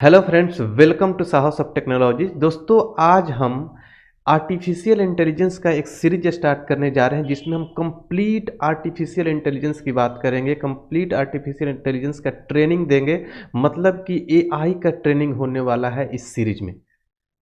Hello friends, welcome to साहस of technology. दोस्तों, आज हम आर्टिफिशियल इंटेलिजेंस का एक सीरीज स्टार्ट करने जा रहे हैं जिसमें हम कंप्लीट आर्टिफिशियल इंटेलिजेंस की बात करेंगे। कंप्लीट आर्टिफिशियल इंटेलिजेंस का ट्रेनिंग देंगे, मतलब कि एआई का ट्रेनिंग होने वाला है इस सीरीज में,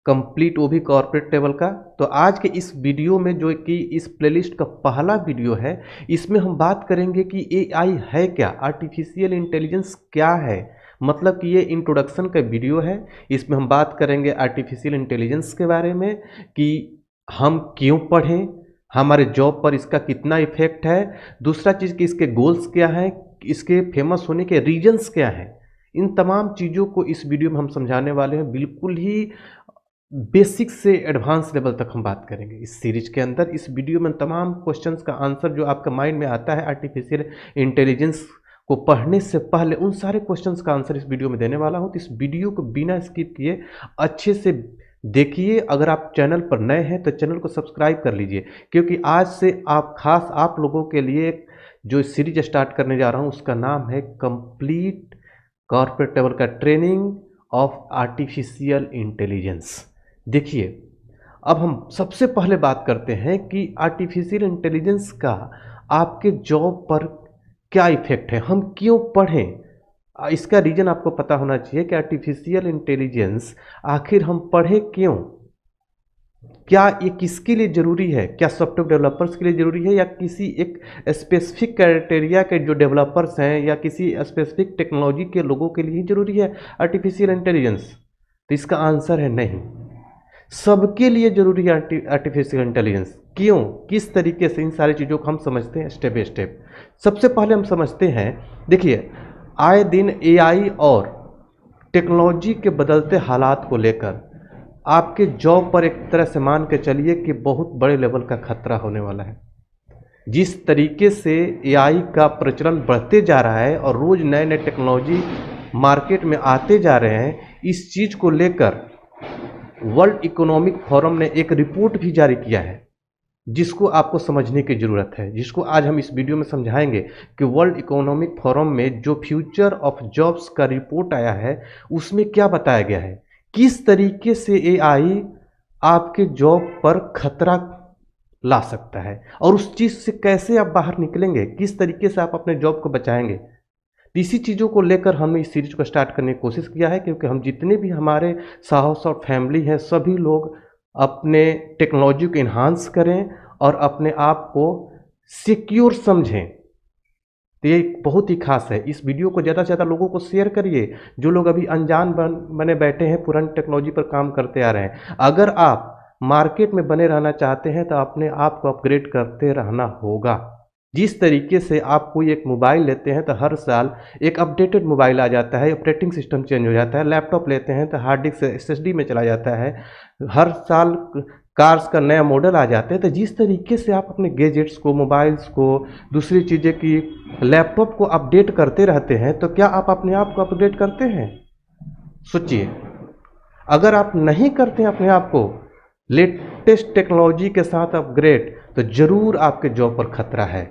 कंप्लीट, वो भी कॉर्पोरेट लेवल का। तो आज के इस वीडियो में, जो कि इस प्लेलिस्ट का पहला वीडियो है, इसमें हम बात करेंगे कि एआई है क्या, आर्टिफिशियल इंटेलिजेंस क्या है। मतलब कि ये इंट्रोडक्शन का वीडियो है। इसमें हम बात करेंगे आर्टिफिशियल इंटेलिजेंस के बारे में कि हम क्यों पढ़ें, हमारे जॉब पर इसका कितना इफेक्ट है, दूसरा चीज़ कि इसके गोल्स क्या हैं, इसके फेमस होने के रीजंस क्या हैं। इन तमाम चीज़ों को इस वीडियो में हम समझाने वाले हैं। बिल्कुल ही बेसिक से एडवांस लेवल तक हम बात करेंगे इस सीरीज के अंदर। इस वीडियो में तमाम क्वेश्चंस का आंसर जो आपका माइंड में आता है आर्टिफिशियल इंटेलिजेंस को पढ़ने से पहले, उन सारे क्वेश्चंस का आंसर इस वीडियो में देने वाला हूं। तो इस वीडियो को बिना स्किप किए अच्छे से देखिए। अगर आप चैनल पर नए हैं तो चैनल को सब्सक्राइब कर लीजिए, क्योंकि आज से खास आप लोगों के लिए जो सीरीज स्टार्ट करने जा रहा हूं उसका नाम है कंप्लीट कॉर्पोरेट लेवल का ट्रेनिंग ऑफ आर्टिफिशियल इंटेलिजेंस। देखिए, अब हम सबसे पहले बात करते हैं कि आर्टिफिशियल इंटेलिजेंस का आपके जॉब पर क्या इफेक्ट है, हम क्यों पढ़ें। इसका रीज़न आपको पता होना चाहिए कि आर्टिफिशियल इंटेलिजेंस आखिर हम पढ़ें क्यों, क्या ये किसके लिए ज़रूरी है, क्या सॉफ्टवेयर डेवलपर्स के लिए ज़रूरी है या किसी एक स्पेसिफिक क्राइटेरिया के जो डेवलपर्स हैं या किसी स्पेसिफिक टेक्नोलॉजी के लोगों के लिए ही ज़रूरी है आर्टिफिशियल इंटेलिजेंस। तो इसका आंसर है नहीं, सबके लिए जरूरी है आर्टिफिशियल इंटेलिजेंस। क्यों, किस तरीके से, इन सारी चीज़ों को हम समझते हैं स्टेप बाय स्टेप। सबसे पहले हम समझते हैं, देखिए, आए दिन एआई और टेक्नोलॉजी के बदलते हालात को लेकर आपके जॉब पर एक तरह से मान के चलिए कि बहुत बड़े लेवल का खतरा होने वाला है। जिस तरीके से एआई का प्रचलन बढ़ते जा रहा है और रोज़ नए नए टेक्नोलॉजी मार्केट में आते जा रहे हैं, इस चीज़ को लेकर वर्ल्ड इकोनॉमिक फोरम ने एक रिपोर्ट भी जारी किया है जिसको आपको समझने की ज़रूरत है, जिसको आज हम इस वीडियो में समझाएंगे कि वर्ल्ड इकोनॉमिक फोरम में जो फ्यूचर ऑफ जॉब्स का रिपोर्ट आया है उसमें क्या बताया गया है, किस तरीके से एआई आपके जॉब पर खतरा ला सकता है और उस चीज़ से कैसे आप बाहर निकलेंगे, किस तरीके से आप अपने जॉब को बचाएंगे। इसी चीज़ों को लेकर हमने इस सीरीज को स्टार्ट करने की कोशिश किया है, क्योंकि हम जितने भी हमारे साहस और फैमिली हैं सभी लोग अपने टेक्नोलॉजी को इन्हांस करें और अपने आप को सिक्योर समझें। तो ये बहुत ही खास है। इस वीडियो को ज़्यादा से ज़्यादा लोगों को शेयर करिए, जो लोग अभी अनजान बने बैठे हैं, पुरानी टेक्नोलॉजी पर काम करते आ रहे हैं। अगर आप मार्केट में बने रहना चाहते हैं तो अपने आप को अपग्रेड करते रहना होगा। जिस तरीके से आप कोई एक मोबाइल लेते हैं तो हर साल एक अपडेटेड मोबाइल आ जाता है, ऑपरेटिंग सिस्टम चेंज हो जाता है। लैपटॉप लेते हैं तो हार्ड डिस्क से एसएसडी में चला जाता है। हर साल कार्स का नया मॉडल आ जाते हैं। तो जिस तरीके से आप अपने गैजेट्स को, मोबाइल्स को, दूसरी चीज़ें की, लैपटॉप को अपडेट करते रहते हैं, तो क्या आप अपने आप को अपडेट करते हैं? सोचिए, अगर आप नहीं करते हैं अपने आप को लेटेस्ट टेक्नोलॉजी के साथ अपग्रेड, तो ज़रूर आपके जॉब पर खतरा है।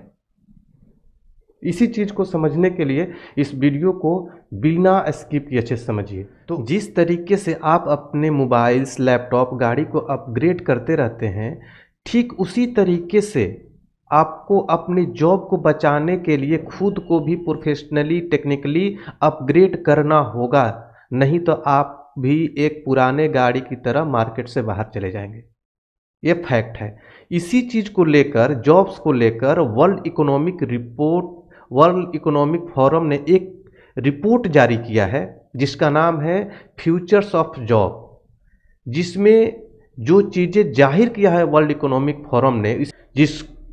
इसी चीज़ को समझने के लिए इस वीडियो को बिना स्किप किए अच्छे से समझिए। तो जिस तरीके से आप अपने मोबाइल्स, लैपटॉप, गाड़ी को अपग्रेड करते रहते हैं, ठीक उसी तरीके से आपको अपनी जॉब को बचाने के लिए खुद को भी प्रोफेशनली, टेक्निकली अपग्रेड करना होगा। नहीं तो आप भी एक पुराने गाड़ी की तरह मार्केट से बाहर चले जाएंगे। ये फैक्ट है। इसी चीज़ को लेकर, जॉब्स को लेकर वर्ल्ड इकोनॉमिक फोरम ने एक रिपोर्ट जारी किया है जिसका नाम है फ्यूचर्स ऑफ जॉब, जिसमें जो चीज़ें जाहिर किया है वर्ल्ड इकोनॉमिक फोरम ने,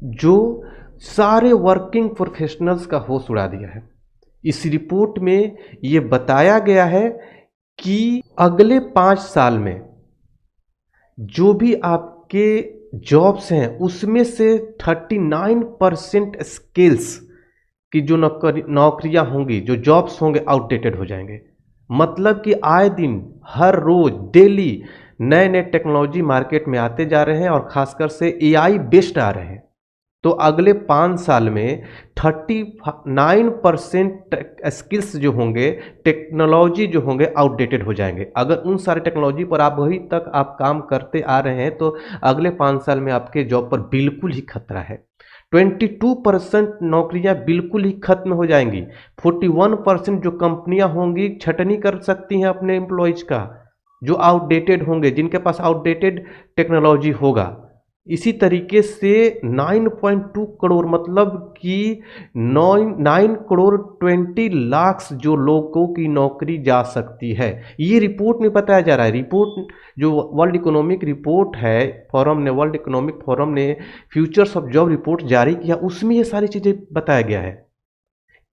जो सारे वर्किंग प्रोफेशनल्स का होश उड़ा दिया है। इस रिपोर्ट में ये बताया गया है कि अगले 5 साल में जो भी आपके जॉब्स हैं उसमें से 39% स्किल्स की जो नौकरियां होंगी, जो जॉब्स होंगे, आउटडेटेड हो जाएंगे। मतलब कि आए दिन, हर रोज, डेली नए नए टेक्नोलॉजी मार्केट में आते जा रहे हैं और खासकर से एआई बेस्ड आ रहे हैं। तो अगले 5 साल में 39% स्किल्स जो होंगे, टेक्नोलॉजी जो होंगे आउटडेटेड हो जाएंगे। अगर उन सारे टेक्नोलॉजी पर आप अभी तक आप काम करते आ रहे हैं तो अगले 5 साल में आपके जॉब पर बिल्कुल ही खतरा है। 22% नौकरियां बिल्कुल ही खत्म हो जाएंगी। 41% जो कंपनियां होंगी छटनी कर सकती हैं अपने एम्प्लॉयज का, जो आउटडेटेड होंगे, जिनके पास आउटडेटेड टेक्नोलॉजी होगा। इसी तरीके से 9.2 करोड़ मतलब कि 9 करोड़ 20 लाख जो लोगों की नौकरी जा सकती है। ये रिपोर्ट में बताया जा रहा है। रिपोर्ट जो वर्ल्ड इकोनॉमिक रिपोर्ट है, वर्ल्ड इकोनॉमिक फोरम ने फ्यूचर्स ऑफ जॉब रिपोर्ट जारी किया, उसमें ये सारी चीज़ें बताया गया है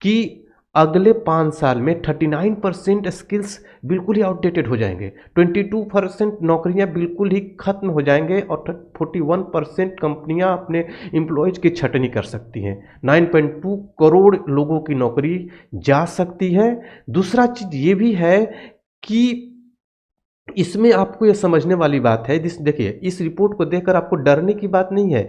कि अगले 5 साल में 39% स्किल्स बिल्कुल ही आउटडेटेड हो जाएंगे, 22% नौकरियां बिल्कुल ही खत्म हो जाएंगे और 41% कंपनियां अपने एम्प्लॉयज की छटनी कर सकती हैं। 9.2 करोड़ लोगों की नौकरी जा सकती है। दूसरा चीज ये भी है कि इसमें आपको ये समझने वाली बात है, देखिए इस रिपोर्ट को देखकर आपको डरने की बात नहीं है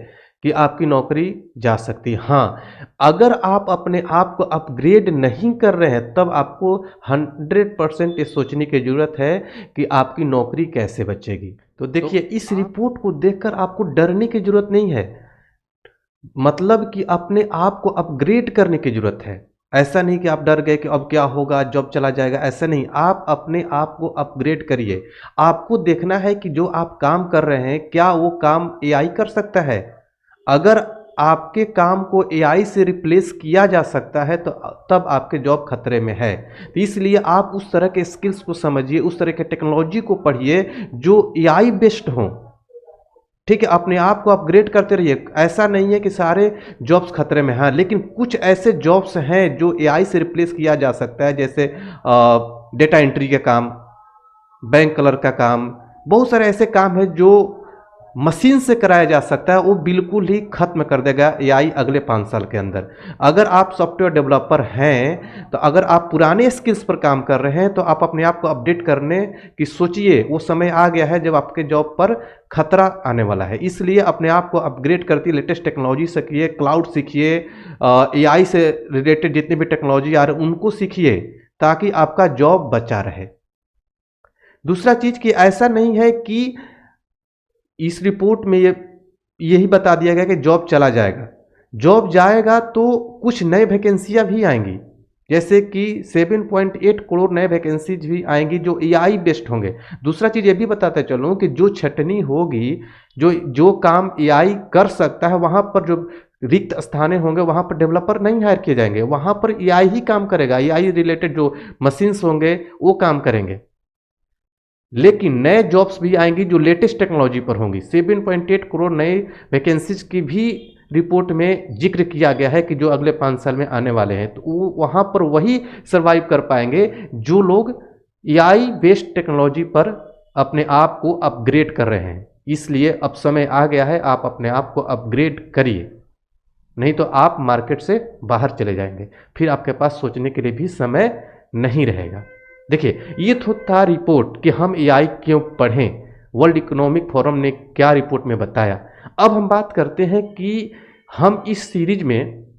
कि आपकी नौकरी जा सकती है। हाँ, अगर आप अपने आप को अपग्रेड नहीं कर रहे हैं तब आपको 100% ये सोचने की जरूरत है कि आपकी नौकरी कैसे बचेगी। तो देखिए इस रिपोर्ट को देखकर आपको डरने की जरूरत नहीं है, मतलब कि अपने आप को अपग्रेड करने की जरूरत है। ऐसा नहीं कि आप डर गए कि अब क्या होगा, जॉब चला जाएगा, ऐसा नहीं। आप अपने आप को अपग्रेड करिए। आपको देखना है कि जो आप काम कर रहे हैं क्या वो काम एआई कर सकता है। अगर आपके काम को एआई से रिप्लेस किया जा सकता है तो तब आपके जॉब खतरे में है। तो इसलिए आप उस तरह के स्किल्स को समझिए, उस तरह के टेक्नोलॉजी को पढ़िए जो एआई बेस्ड हो। ठीक है, अपने आप को अपग्रेड करते रहिए। ऐसा नहीं है कि सारे जॉब्स खतरे में हैं, लेकिन कुछ ऐसे जॉब्स हैं जो एआई से रिप्लेस किया जा सकता है, जैसे डेटा एंट्री का काम, बैंक क्लर्क का काम, बहुत सारे ऐसे काम हैं जो मशीन से कराया जा सकता है। वो बिल्कुल ही खत्म कर देगा एआई अगले 5 साल के अंदर। अगर आप सॉफ्टवेयर डेवलपर हैं तो अगर आप पुराने स्किल्स पर काम कर रहे हैं तो आप अपने आप को अपडेट करने की सोचिए। वो समय आ गया है जब आपके जॉब पर खतरा आने वाला है। इसलिए अपने आप को अपग्रेड करती लेटेस्ट टेक्नोलॉजी सीखिए, क्लाउड सीखिए, एआई से रिलेटेड जितनी भी टेक्नोलॉजी आ रही है उनको सीखिए ताकि आपका जॉब बचा रहे। दूसरा चीज कि ऐसा नहीं है कि इस रिपोर्ट में यही बता दिया गया कि जॉब चला जाएगा। जॉब जाएगा तो कुछ नए वैकेंसियां भी आएंगी, जैसे कि 7.8 करोड़ नए वैकेंसीज भी आएंगी जो एआई बेस्ड होंगे। दूसरा चीज ये भी बताते चलूं कि जो छटनी होगी, जो काम एआई कर सकता है, वहां पर जो रिक्त स्थाने होंगे वहां पर डेवलपर नहीं हायर किए जाएंगे, वहां पर एआई ही काम करेगा। एआई रिलेटेड जो मशीन्स होंगे वो काम करेंगे। लेकिन नए जॉब्स भी आएंगी जो लेटेस्ट टेक्नोलॉजी पर होंगी। 7.8 करोड़ नए वैकेंसीज की भी रिपोर्ट में जिक्र किया गया है कि जो अगले 5 साल में आने वाले हैं, तो वो वहाँ पर वही सर्वाइव कर पाएंगे जो लोग एआई बेस्ड टेक्नोलॉजी पर अपने आप को अपग्रेड कर रहे हैं। इसलिए अब समय आ गया है, आप अपने आप को अपग्रेड करिए, नहीं तो आप मार्केट से बाहर चले जाएंगे, फिर आपके पास सोचने के लिए भी समय नहीं रहेगा। देखिए ये तो था रिपोर्ट कि हम एआई क्यों पढ़ें, वर्ल्ड इकोनॉमिक फोरम ने क्या रिपोर्ट में बताया। अब हम बात करते हैं कि हम इस सीरीज में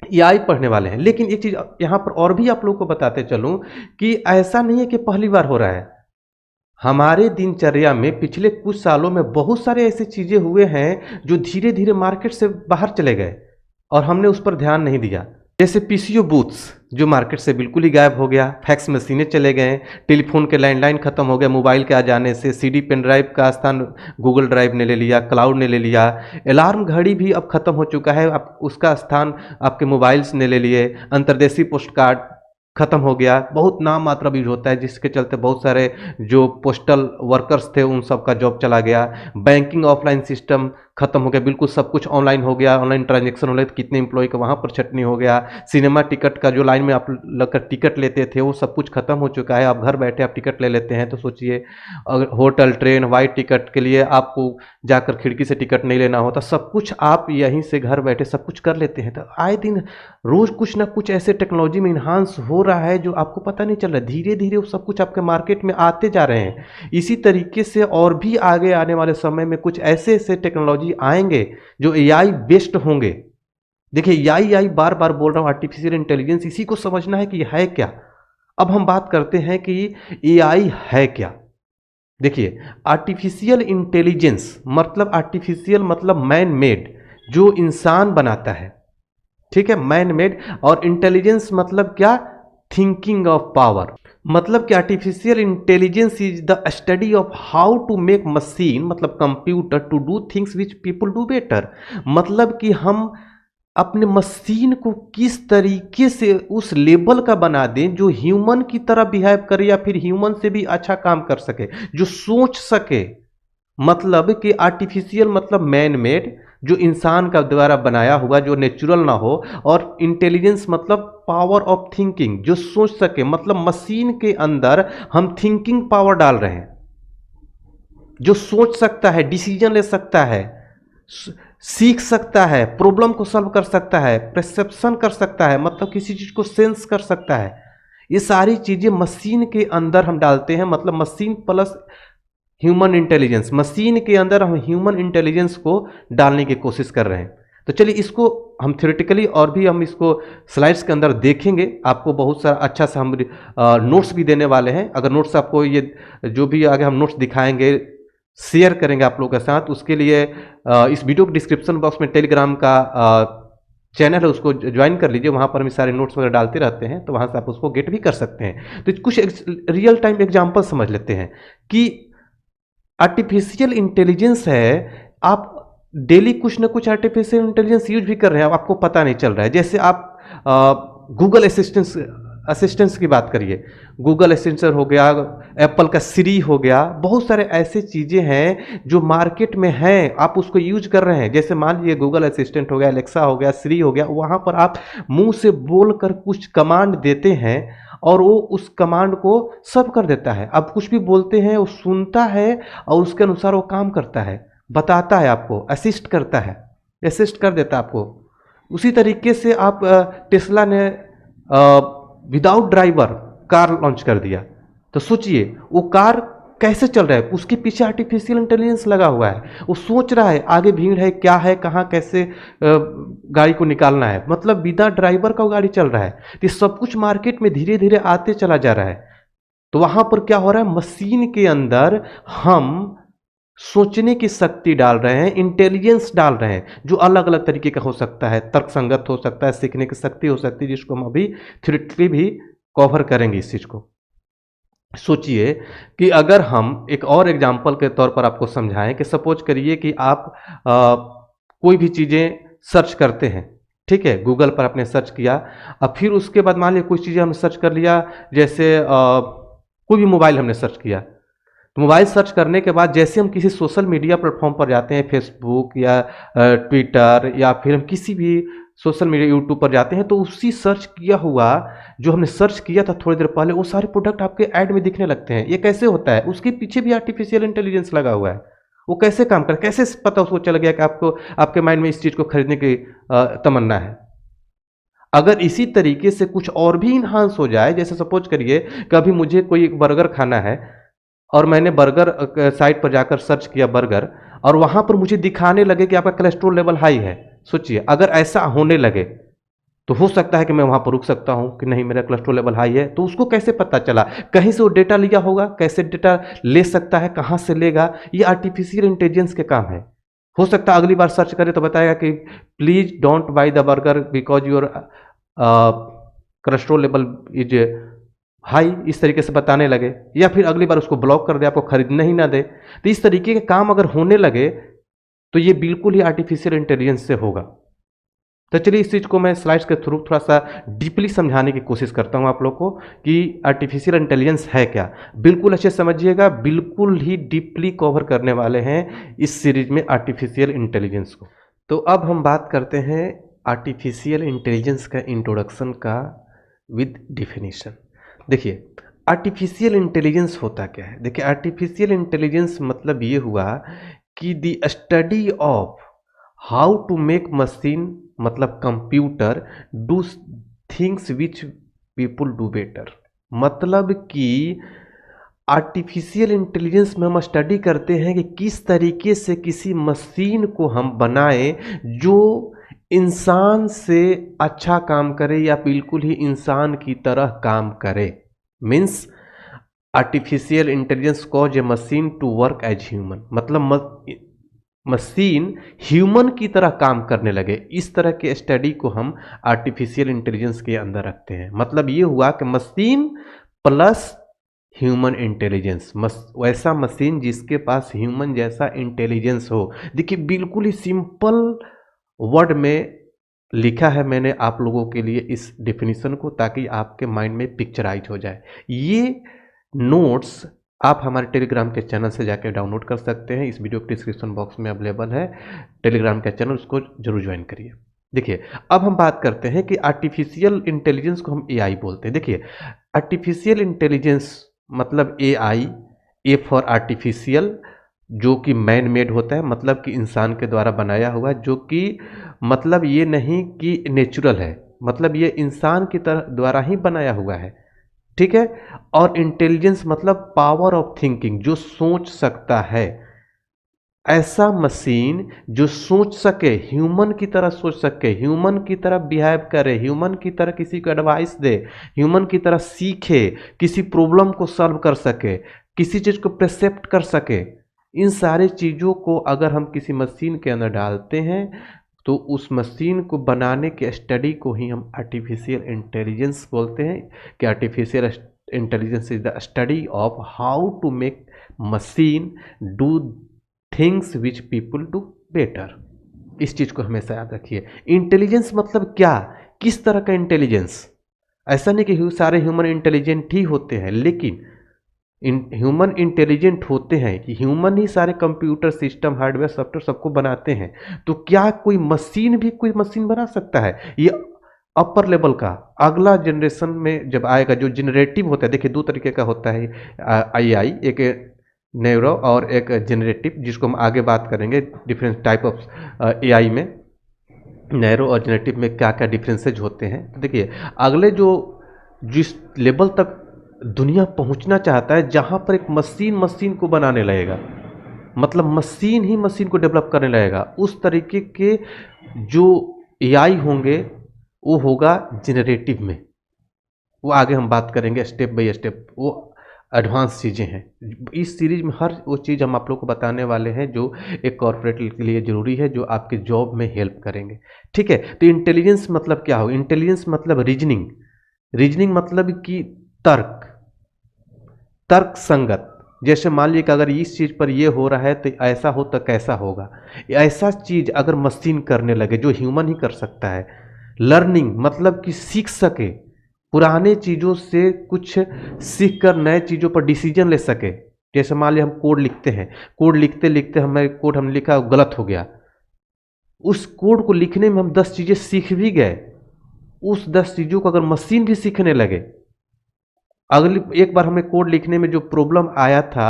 एआई पढ़ने वाले हैं, लेकिन एक चीज़ यहाँ पर और भी आप लोगों को बताते चलूँ कि ऐसा नहीं है कि पहली बार हो रहा है। हमारे दिनचर्या में पिछले कुछ सालों में बहुत सारे ऐसी चीज़ें हुए हैं जो धीरे धीरे मार्केट से बाहर चले गए और हमने उस पर ध्यान नहीं दिया। जैसे पीसीओ बूथ्स जो मार्केट से बिल्कुल ही गायब हो गया, फैक्स मशीनें चले गए, टेलीफोन के लैंडलाइन खत्म हो गया, मोबाइल के आ जाने से सीडी पेन ड्राइव का स्थान गूगल ड्राइव ने ले लिया, क्लाउड ने ले लिया। अलार्म घड़ी भी अब खत्म हो चुका है, अब उसका स्थान आपके मोबाइल्स ने ले लिए। अंतर्देशीय पोस्ट कार्ड खत्म हो गया, बहुत नाम मात्र यूज होता है, जिसके चलते बहुत सारे जो पोस्टल वर्कर्स थे उन सब का जॉब चला गया। बैंकिंग ऑफलाइन सिस्टम खत्म हो गया, बिल्कुल सब कुछ ऑनलाइन हो गया, ऑनलाइन ट्रांजेक्शन हो रहे, तो कितने एम्प्लॉय का वहाँ पर छटनी हो गया। सिनेमा टिकट का जो लाइन में आप लगकर टिकट लेते थे वो सब कुछ खत्म हो चुका है, आप घर बैठे आप टिकट ले लेते हैं। तो सोचिए अगर होटल, ट्रेन, हवाई टिकट के लिए आपको जाकर खिड़की से टिकट नहीं लेना होता, सब कुछ आप यहीं से घर बैठे सब कुछ कर लेते हैं। तो आए दिन रोज कुछ ना कुछ ऐसे टेक्नोलॉजी में इन्हांस हो रहा है जो आपको पता नहीं चल रहा है। धीरे धीरे वो सब कुछ आपके मार्केट में आते जा रहे हैं। इसी तरीके से और भी आगे आने वाले समय में कुछ ऐसे ऐसे टेक्नोलॉजी टेक्नोलॉजी आएंगे जो एआई बेस्ड होंगे। देखिए एआई बार बार बोल रहा हूँ, आर्टिफिशियल इंटेलिजेंस, इसी को समझना है कि है क्या। अब हम बात करते हैं कि एआई है क्या। देखिए आर्टिफिशियल इंटेलिजेंस मतलब, आर्टिफिशियल मतलब मैन मेड, जो इंसान बनाता है, ठीक है, मैन मेड। और इंटेलिजेंस मतलब क्या, थिंकिंग ऑफ पावर। मतलब कि artificial intelligence is the study of how to make machine, मतलब computer, to do things which people do better. मतलब कि हम अपने मशीन को किस तरीके से उस लेवल का बना दें जो ह्यूमन की तरह बिहेव करे, या फिर ह्यूमन से भी अच्छा काम कर सके, जो सोच सके। मतलब कि आर्टिफिशियल मतलब मैन मेड, जो इंसान का द्वारा बनाया हुआ, जो नेचुरल ना हो। और इंटेलिजेंस मतलब पावर ऑफ थिंकिंग, जो सोच सके, मतलब मशीन के अंदर हम थिंकिंग पावर डाल रहे हैं, जो सोच सकता है, डिसीजन ले सकता है, सीख सकता है, प्रॉब्लम को सॉल्व कर सकता है, परसेप्शन कर सकता है, मतलब किसी चीज को सेंस कर सकता है। ये सारी चीजें मशीन के अंदर हम डालते हैं, मतलब machine plus human intelligence, machine के अंदर हम ह्यूमन इंटेलिजेंस को डालने की कोशिश कर रहे हैं। तो चलिए इसको हम थ्योरेटिकली और भी हम इसको स्लाइड्स के अंदर देखेंगे। आपको बहुत सारा अच्छा सा हम नोट्स भी देने वाले हैं। अगर नोट्स आपको ये जो भी आगे हम नोट्स दिखाएंगे, शेयर करेंगे आप लोगों के साथ, उसके लिए इस वीडियो के डिस्क्रिप्शन बॉक्स में टेलीग्राम का चैनल है, उसको ज्वाइन कर लीजिए। वहाँ पर हम सारे नोट्स वगैरह डालते रहते हैं, तो वहाँ से आप उसको गेट भी कर सकते हैं। तो कुछ रियल टाइम एग्जाम्पल समझ लेते हैं कि आर्टिफिशियल इंटेलिजेंस है। आप डेली कुछ ना कुछ आर्टिफिशियल इंटेलिजेंस यूज भी कर रहे हैं, आपको पता नहीं चल रहा है। जैसे आप गूगल असिस्टेंस की बात करिए, गूगल असिस्टेंट हो गया, एप्पल का सिरी हो गया, बहुत सारे ऐसे चीज़ें हैं जो मार्केट में हैं, आप उसको यूज कर रहे हैं। जैसे मान लीजिए गूगल असिस्टेंट हो गया, एलेक्सा हो गया, सिरी हो गया, वहाँ पर आप मुंह से बोलकर कुछ कमांड देते हैं और वो उस कमांड को सब कर देता है। आप कुछ भी बोलते हैं, वो सुनता है और उसके अनुसार वो काम करता है, बताता है, आपको असिस्ट करता है, असिस्ट कर देता है आपको। उसी तरीके से आप टेस्ला ने विदाउट ड्राइवर कार लॉन्च कर दिया। तो सोचिए वो कार कैसे चल रहा है, उसके पीछे आर्टिफिशियल इंटेलिजेंस लगा हुआ है। वो सोच रहा है आगे भीड़ है, क्या है, कहाँ कैसे गाड़ी को निकालना है, मतलब बिना ड्राइवर का वो गाड़ी चल रहा है। तो ये सब कुछ मार्केट में धीरे धीरे आते चला जा रहा है। तो वहां पर क्या हो रहा है, मशीन के अंदर हम सोचने की शक्ति डाल रहे हैं, इंटेलिजेंस डाल रहे हैं, जो अलग अलग तरीके का हो सकता है, तर्कसंगत हो सकता है, सीखने की शक्ति हो सकती है, जिसको हम अभी थ्योरेटिकली भी कवर करेंगे इस चीज़ को। सोचिए कि अगर हम एक और एग्जांपल के तौर पर आपको समझाएं कि सपोज करिए कि आप कोई भी चीज़ें सर्च करते हैं, ठीक है, गूगल पर आपने सर्च किया। अब फिर उसके बाद मान लीजिए कुछ चीज़ें हमने सर्च कर लिया, जैसे कोई भी मोबाइल हमने सर्च किया। तो मोबाइल सर्च करने के बाद जैसे हम किसी सोशल मीडिया प्लेटफॉर्म पर जाते हैं, फेसबुक या ट्विटर, या फिर हम किसी भी सोशल मीडिया यूट्यूब पर जाते हैं, तो उसी सर्च किया हुआ, जो हमने सर्च किया था थोड़ी देर पहले, वो सारे प्रोडक्ट आपके ऐड में दिखने लगते हैं। ये कैसे होता है, उसके पीछे भी आर्टिफिशियल इंटेलिजेंस लगा हुआ है। वो कैसे काम कर, कैसे पता उसको चल गया कि आपको, आपके माइंड में इस चीज़ को खरीदने की तमन्ना है। अगर इसी तरीके से कुछ और भी इन्हांस हो जाए, जैसे सपोज करिए कभी मुझे कोई एक बर्गर खाना है और मैंने बर्गर साइट पर जाकर सर्च किया बर्गर, और वहां पर मुझे दिखाने लगे कि आपका कोलेस्ट्रॉल लेवल हाई है। सोचिए अगर ऐसा होने लगे तो हो सकता है कि मैं वहां पर रुक सकता हूं कि नहीं, मेरा कोलेस्ट्रॉल लेवल हाई है। तो उसको कैसे पता चला, कहीं से वो डेटा लिया होगा, कैसे डेटा ले सकता है, कहां से लेगा, ये आर्टिफिशियल इंटेलिजेंस के काम है। हो सकता है अगली बार सर्च करे तो बताएगा कि please don't buy the burger because your cholesterol level is high, इस तरीके से बताने लगे, या फिर अगली बार उसको ब्लॉक कर दे, आपको खरीदने ही ना दे। तो इस तरीके के काम अगर होने लगे तो ये बिल्कुल ही आर्टिफिशियल इंटेलिजेंस से होगा। तो चलिए इस चीज़ को मैं स्लाइड्स के थ्रू थोड़ा सा डीपली समझाने की कोशिश करता हूँ आप लोग को कि आर्टिफिशियल इंटेलिजेंस है क्या। बिल्कुल अच्छे समझिएगा, बिल्कुल ही डीपली कवर करने वाले हैं इस सीरीज में आर्टिफिशियल इंटेलिजेंस को। तो अब हम बात करते हैं आर्टिफिशियल इंटेलिजेंस का इंट्रोडक्शन का विद डिफिनीशन। देखिए आर्टिफिशियल इंटेलिजेंस होता क्या है। देखिए आर्टिफिशियल इंटेलिजेंस मतलब ये हुआ कि the study of how to make machine, मतलब computer, do things which people do better. मतलब कि आर्टिफिशियल इंटेलिजेंस में हम स्टडी करते हैं कि किस तरीके से किसी मशीन को हम बनाएं जो इंसान से अच्छा काम करे या बिल्कुल ही इंसान की तरह काम करे। Means artificial intelligence cause a machine to work as human, मतलब मशीन ह्यूमन की तरह काम करने लगे। इस तरह के स्टडी को हम आर्टिफिशियल इंटेलिजेंस के अंदर रखते हैं। मतलब ये हुआ कि मशीन प्लस ह्यूमन इंटेलिजेंस, वैसा मशीन जिसके पास ह्यूमन जैसा इंटेलिजेंस हो। देखिए बिल्कुल ही सिंपल वर्ड में लिखा है मैंने आप लोगों के लिए इस डेफिनेशन को, ताकि आपके माइंड में पिक्चराइज हो जाए। ये नोट्स आप हमारे टेलीग्राम के चैनल से जाकर डाउनलोड कर सकते हैं। इस वीडियो के डिस्क्रिप्शन बॉक्स में अवेलेबल है टेलीग्राम का चैनल, उसको जरूर ज्वाइन करिए। देखिए अब हम बात करते हैं कि आर्टिफिशियल इंटेलिजेंस को हम एआई बोलते हैं। देखिए आर्टिफिशियल इंटेलिजेंस मतलब एआई, ए फॉर आर्टिफिशियल, जो कि मैन मेड होता है, मतलब कि इंसान के द्वारा बनाया हुआ, जो कि मतलब ये नहीं कि नेचुरल है, मतलब ये इंसान की तरह द्वारा ही बनाया हुआ है। ठीक है। और इंटेलिजेंस मतलब पावर ऑफ थिंकिंग, जो सोच सकता है। ऐसा मशीन जो सोच सके, ह्यूमन की तरह सोच सके, ह्यूमन की तरह बिहेव करे, ह्यूमन की तरह किसी को एडवाइस दे, ह्यूमन की तरह सीखे, किसी प्रॉब्लम को सॉल्व कर सके, किसी चीज़ को परसेप्ट कर सके। इन सारी चीज़ों को अगर हम किसी मशीन के अंदर डालते हैं तो उस मशीन को बनाने के स्टडी को ही हम आर्टिफिशियल इंटेलिजेंस बोलते हैं। कि artificial intelligence is the study of how to make machine do things which people do better. इस चीज़ को हमेशा याद रखिए। इंटेलिजेंस मतलब क्या, किस तरह का इंटेलिजेंस। ऐसा नहीं कि सारे ह्यूमन इंटेलिजेंट ही होते हैं, लेकिन ह्यूमन इंटेलिजेंट होते हैं कि ह्यूमन ही सारे कंप्यूटर सिस्टम हार्डवेयर सॉफ्टवेयर सबको बनाते हैं। तो क्या कोई मशीन भी कोई मशीन बना सकता है? ये अपर लेवल का अगला जनरेशन में जब आएगा, जो जनरेटिव होता है। देखिए दो तरीके का होता है आई, एक न्यूरो और एक जनरेटिव, जिसको हम आगे बात करेंगे डिफरेंट टाइप ऑफ एआई में नैरो और जनरेटिव में क्या क्या डिफरेंसेज होते हैं। तो देखिए अगले जो जिस लेवल तक दुनिया पहुंचना चाहता है, जहां पर एक मशीन को बनाने लगेगा, मतलब मशीन ही मशीन को डेवलप करने लगेगा, उस तरीके के जो एआई होंगे वो होगा जनरेटिव में। वो आगे हम बात करेंगे स्टेप बाय स्टेप, वो एडवांस चीज़ें हैं। इस सीरीज में हर वो चीज़ हम आप लोग को बताने वाले हैं जो एक कॉर्पोरेट के लिए ज़रूरी है, जो आपके जॉब में हेल्प करेंगे। ठीक है। तो इंटेलिजेंस मतलब क्या हो? इंटेलिजेंस मतलब रीजनिंग। रीजनिंग मतलब कि तर्क संगत। जैसे मान लीजिए कि अगर इस चीज़ पर ये हो रहा है तो ऐसा हो तो कैसा होगा। ऐसा चीज़ अगर मशीन करने लगे जो ह्यूमन ही कर सकता है। लर्निंग मतलब कि सीख सके, पुराने चीज़ों से कुछ सीख कर नए चीज़ों पर डिसीजन ले सके। जैसे मान लीजिए हम कोड लिखते हैं, कोड लिखते लिखते हमें कोड हम लिखा गलत हो गया, उस कोड को लिखने में हम 10 चीज़ें सीख भी गए। उस 10 चीज़ों को अगर मशीन भी सीखने लगे, अगली एक बार हमें कोड लिखने में जो प्रॉब्लम आया था,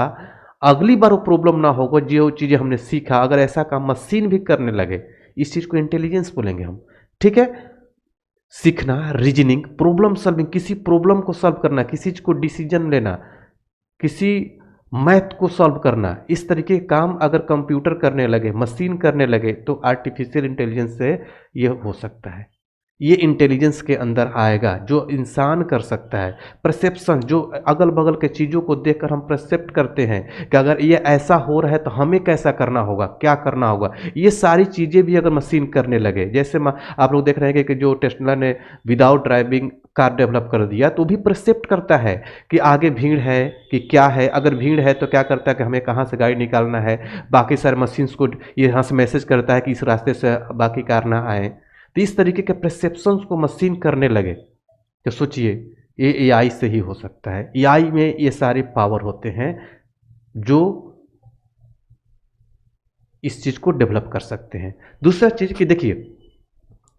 अगली बार वो प्रॉब्लम ना होगा। जो चीज़ें हमने सीखा, अगर ऐसा काम मशीन भी करने लगे, इस चीज़ को इंटेलिजेंस बोलेंगे हम। ठीक है। सीखना, रीजनिंग, प्रॉब्लम सॉल्विंग, किसी प्रॉब्लम को सॉल्व करना, किसी चीज़ को डिसीजन लेना, किसी मैथ को सॉल्व करना, इस तरीके के काम अगर कंप्यूटर करने लगे, मशीन करने लगे, तो आर्टिफिशियल इंटेलिजेंस से ये हो सकता है। ये इंटेलिजेंस के अंदर आएगा जो इंसान कर सकता है। परसेप्शन, जो अगल बगल के चीज़ों को देखकर हम परसेप्ट करते हैं कि अगर ये ऐसा हो रहा है तो हमें कैसा करना होगा, क्या करना होगा, ये सारी चीज़ें भी अगर मशीन करने लगे। जैसे आप लोग देख रहे हैं कि जो टेस्ला ने विदाउट ड्राइविंग कार डेवलप कर दिया, तो भी परसेप्ट करता है कि आगे भीड़ है कि क्या है। अगर भीड़ है तो क्या करता है कि हमें कहाँ से गाड़ी निकालना है, बाकी सारे मशीन्स को ये यहाँ से मैसेज करता है कि इस रास्ते से बाकी कार ना आए। तो इस तरीके के परसेप्शंस को मशीन करने लगे, तो सोचिए ये एआई से ही हो सकता है। एआई में ये सारे पावर होते हैं जो इस चीज़ को डेवलप कर सकते हैं। दूसरा चीज़ कि देखिए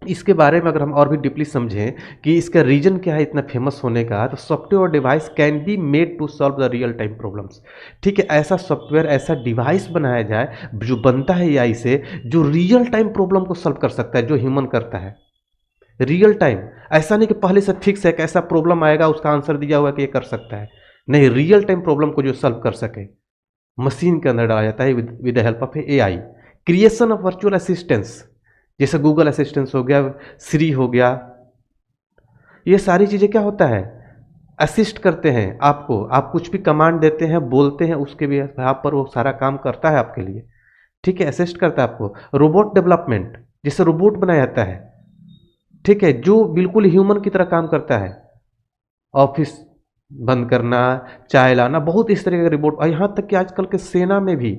इसके बारे में अगर हम और भी डीपली समझें कि इसका रीजन क्या है इतना फेमस होने का, तो software device can be made to solve the real time problems. ठीक है। ऐसा सॉफ्टवेयर, ऐसा डिवाइस बनाया जाए जो बनता है एआई से, जो रियल टाइम प्रॉब्लम को सॉल्व कर सकता है, जो ह्यूमन करता है रियल टाइम। ऐसा नहीं कि पहले से फिक्स है कि ऐसा प्रॉब्लम आएगा उसका आंसर दिया हुआ कि ये कर सकता है। नहीं, रियल टाइम प्रॉब्लम को जो सॉल्व कर सके मशीन के अंदर डाला जाता है with the help of AI. Creation of virtual assistance, जैसे गूगल असिस्टेंस हो गया, श्री हो गया, ये सारी चीज़ें क्या होता है, असिस्ट करते हैं आपको। आप कुछ भी कमांड देते हैं, बोलते हैं, उसके भी आप पर वो सारा काम करता है आपके लिए, ठीक है, असिस्ट करता है आपको। रोबोट डेवलपमेंट, जिससे रोबोट बनाया जाता है, ठीक है, जो बिल्कुल ह्यूमन की तरह काम करता है। ऑफिस बंद करना, चाय लाना, बहुत इस तरह के रोबोट, और यहाँ तक कि आजकल के सेना में भी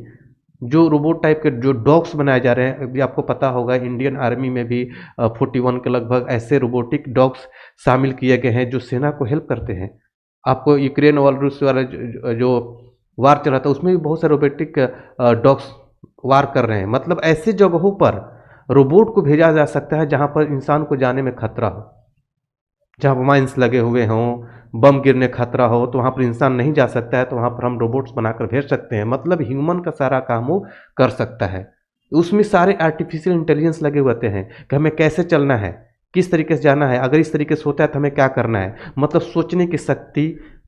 जो रोबोट टाइप के जो डॉग्स बनाए जा रहे हैं, अभी आपको पता होगा इंडियन आर्मी में भी 41 के लगभग ऐसे रोबोटिक डॉग्स शामिल किए गए हैं जो सेना को हेल्प करते हैं। आपको यूक्रेन और रूस वाला जो वार चल रहा था उसमें भी बहुत सारे रोबोटिक डॉग्स वार कर रहे हैं। मतलब ऐसी जगहों पर रोबोट को भेजा जा सकता है जहाँ पर इंसान को जाने में खतरा हो, जहाँ माइंस लगे हुए हों, बम गिरने खतरा हो, तो वहाँ पर इंसान नहीं जा सकता है, तो वहाँ पर हम रोबोट्स बनाकर भेज सकते हैं। मतलब ह्यूमन का सारा काम वो कर सकता है। उसमें सारे आर्टिफिशियल इंटेलिजेंस लगे हुए हैं कि हमें कैसे चलना है, किस तरीके से जाना है, अगर इस तरीके से होता है तो हमें क्या करना है। मतलब सोचने की शक्ति,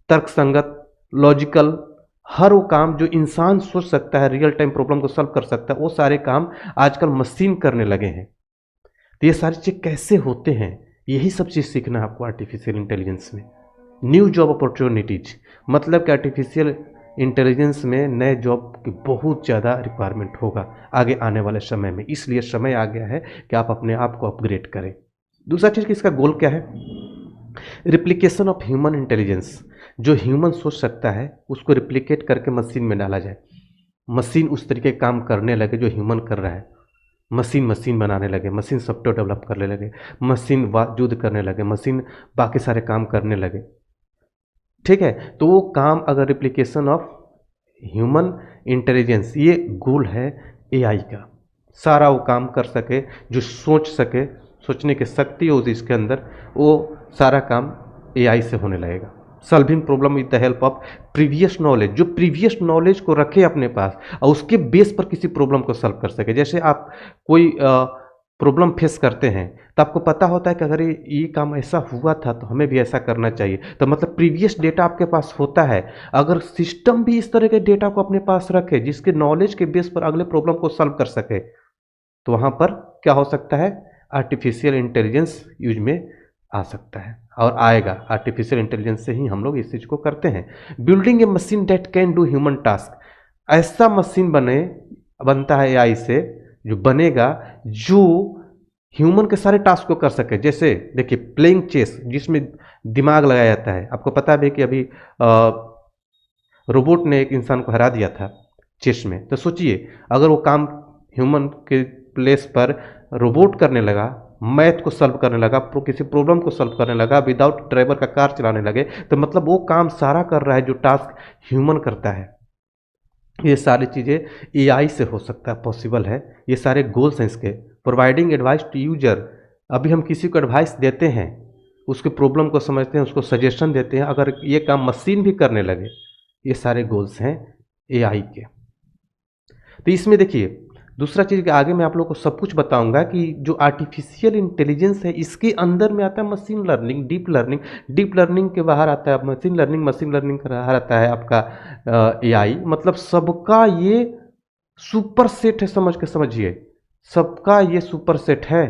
तर्कसंगत, लॉजिकल, हर वो काम जो इंसान सोच सकता है, रियल टाइम प्रॉब्लम को सॉल्व कर सकता है, वो सारे काम आजकल मशीन करने लगे हैं। तो ये सारी चीज़ कैसे होते हैं, यही सब चीज़ सीखना है आपको आर्टिफिशियल इंटेलिजेंस में। न्यू जॉब अपॉर्चुनिटीज, मतलब कि आर्टिफिशियल इंटेलिजेंस में नए जॉब की बहुत ज़्यादा रिक्वायरमेंट होगा आगे आने वाले समय में, इसलिए समय आ गया है कि आप अपने आप को अपग्रेड करें। दूसरा चीज़ कि इसका गोल क्या है, रिप्लिकेशन ऑफ ह्यूमन इंटेलिजेंस। जो ह्यूमन सोच सकता है उसको रिप्लिकेट करके मशीन में डाला जाए, मशीन उस तरीके काम करने लगे जो ह्यूमन कर रहा है। मशीन मशीन बनाने लगे, मशीन सॉफ्टवेयर डेवलप करने लगे, मशीन युद्ध करने लगे, मशीन बाकी सारे काम करने लगे, ठीक है। तो वो काम अगर रिप्लिकेशन ऑफ ह्यूमन इंटेलिजेंस, ये गोल है एआई का, सारा वो काम कर सके, जो सोच सके, सोचने की शक्ति हो इसके अंदर, वो सारा काम एआई से होने लगेगा। Solving problem with the help of previous knowledge, जो प्रीवियस नॉलेज को रखे अपने पास और उसके बेस पर किसी प्रॉब्लम को सॉल्व कर सके। जैसे आप कोई प्रॉब्लम फेस करते हैं तो आपको पता होता है कि अगर ये काम ऐसा हुआ था तो हमें भी ऐसा करना चाहिए, तो मतलब प्रीवियस डेटा आपके पास होता है। अगर सिस्टम भी इस तरह के डेटा को अपने पास रखे जिसके नॉलेज के बेस पर अगले प्रॉब्लम को सॉल्व कर सके, तो वहाँ पर क्या हो सकता है, आर्टिफिशियल इंटेलिजेंस यूज में आ सकता है और आएगा। आर्टिफिशियल इंटेलिजेंस से ही हम लोग इस चीज़ को करते हैं। Building A machine date can do human task, ऐसा मशीन बनता है एआई से, जो बनेगा जो ह्यूमन के सारे टास्क को कर सके। जैसे देखिए प्लेइंग चेस, जिसमें दिमाग लगाया जाता है, आपको पता भी कि अभी रोबोट ने एक इंसान को हरा दिया था चेस में, तो सोचिए अगर वो काम ह्यूमन के प्लेस पर रोबोट करने लगा, मैथ को सॉल्व करने लगा, किसी प्रॉब्लम को सॉल्व करने लगा, विदाउट ड्राइवर का कार चलाने लगे, तो मतलब वो काम सारा कर रहा है जो टास्क ह्यूमन करता है। ये सारी चीज़ें एआई से हो सकता है, पॉसिबल है। ये सारे गोल्स हैं इसके। प्रोवाइडिंग एडवाइस टू यूजर, अभी हम किसी को एडवाइस देते हैं, उसके प्रॉब्लम को समझते हैं, उसको सजेशन देते हैं, अगर ये काम मशीन भी करने लगे, ये सारे गोल्स हैं एआई के। तो इसमें देखिए दूसरा चीज़ कि आगे मैं आप लोगों को सब कुछ बताऊंगा कि जो आर्टिफिशियल इंटेलिजेंस है इसके अंदर में आता है machine learning, deep learning, deep learning के बाहर आता है मशीन लर्निंग, मशीन लर्निंग के बाहर आता है आपका एआई। मतलब सबका ये सुपर सेट है, समझिए सबका ये सुपर सेट है,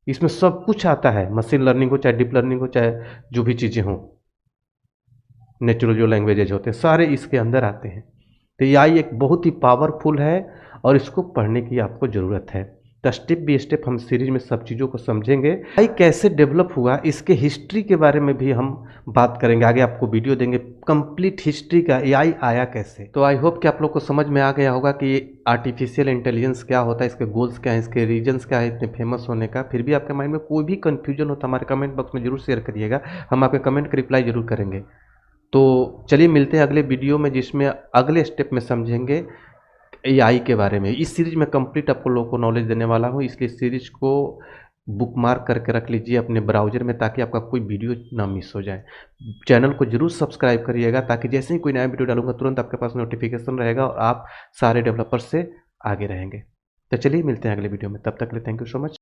इसमें सब कुछ आता है। मशीन लर्निंग हो चाहे डीप लर्निंग हो चाहे जो भी चीज़ें हों, नेचुरल जो लैंग्वेजेज होते हैं सारे इसके अंदर आते हैं। तो एआई एक बहुत ही पावरफुल है और इसको पढ़ने की आपको ज़रूरत है। तो स्टेप बाई स्टेप हम सीरीज में सब चीज़ों को समझेंगे। एआई कैसे डेवलप हुआ, इसके हिस्ट्री के बारे में भी हम बात करेंगे, आगे आपको वीडियो देंगे कंप्लीट हिस्ट्री का, एआई आया कैसे। तो आई होप कि आप लोग को समझ में आ गया होगा कि आर्टिफिशियल इंटेलिजेंस क्या होता है, इसके गोल्स क्या हैं, इसके रीजन्स क्या है इतने फेमस होने का। फिर भी आपके माइंड में कोई भी कन्फ्यूजन हो तो हमारे कमेंट बॉक्स में जरूर शेयर करिएगा, हम आपके कमेंट का रिप्लाई जरूर करेंगे। तो चलिए मिलते हैं अगले वीडियो में, जिसमें अगले स्टेप में समझेंगे एआई के बारे में। इस सीरीज में कंप्लीट आपको लोगों को नॉलेज देने वाला हूँ, इसलिए सीरीज को बुकमार्क करके रख लीजिए अपने ब्राउजर में, ताकि आपका कोई वीडियो ना मिस हो जाए। चैनल को जरूर सब्सक्राइब करिएगा, ताकि जैसे ही कोई नया वीडियो डालूंगा तुरंत आपके पास नोटिफिकेशन रहेगा और आप सारे डेवलपर्स से आगे रहेंगे। तो चलिए मिलते हैं अगले वीडियो में, तब तक के लिए थैंक यू सो मच।